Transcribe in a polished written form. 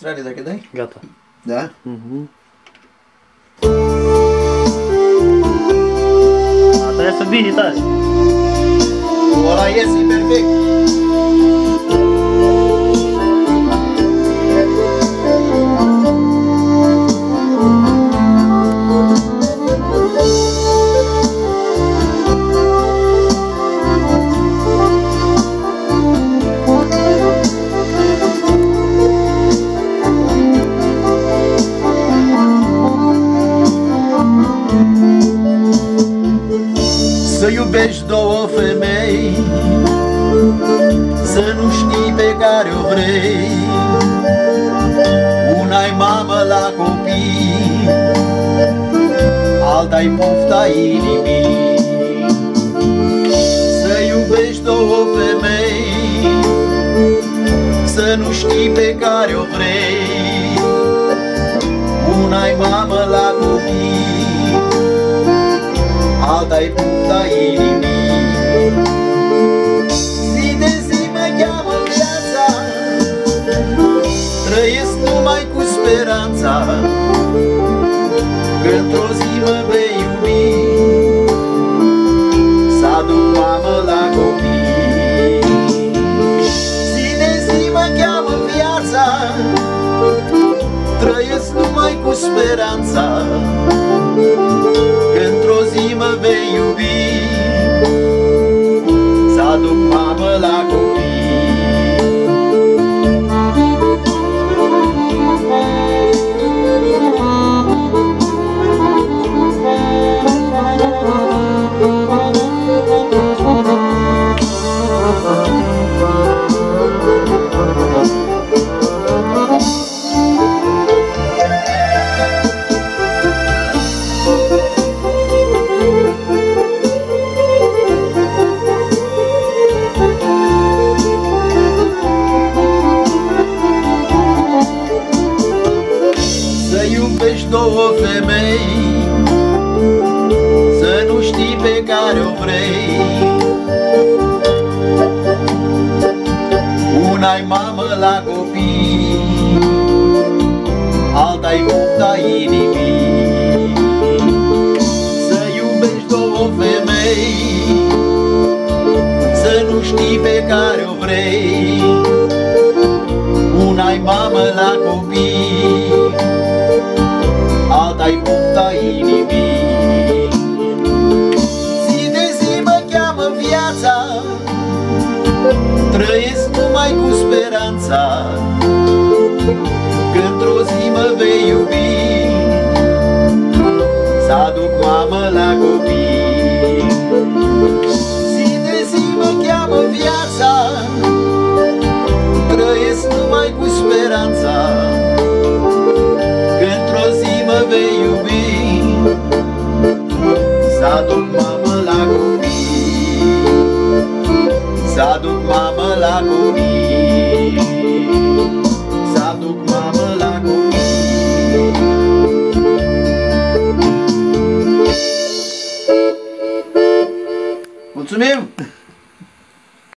Trage dacă dai? Gata. Da? Trebuie să vii tare. Ăla iese perfect. Să iubești două femei, să nu știi pe care o vrei. Una-i mamă la copii, alta-i pofta inimii. Să iubești două femei, să nu știi pe care o vrei. Una-i mamă la copii, alta-i pofta inimii. Zi de zi mă cheamă viața, trăiesc numai cu speranța că într-o zi mă vei iubi, să aduc mamă la copii. Zi de zi mă cheamă viața, trăiesc numai cu speranța că într-o zi mă vei iubi, să aduc mamă la copii. Două femei, să nu știi pe care o vrei. Una-i mamă la copii, alta-i pofta inimii. Să iubești două femei, să nu știi pe care o vrei. Una-i mamă la copii, alta-i pofta inimii. Zi de zi mă cheamă viața, trăiesc numai cu speranța că într-o zi mă vei iubi, să aduc mamă la copii. Zi de zi mă cheamă viața, trăiesc numai cu speranța că într-o zi mă vei iubi, să aduc mamă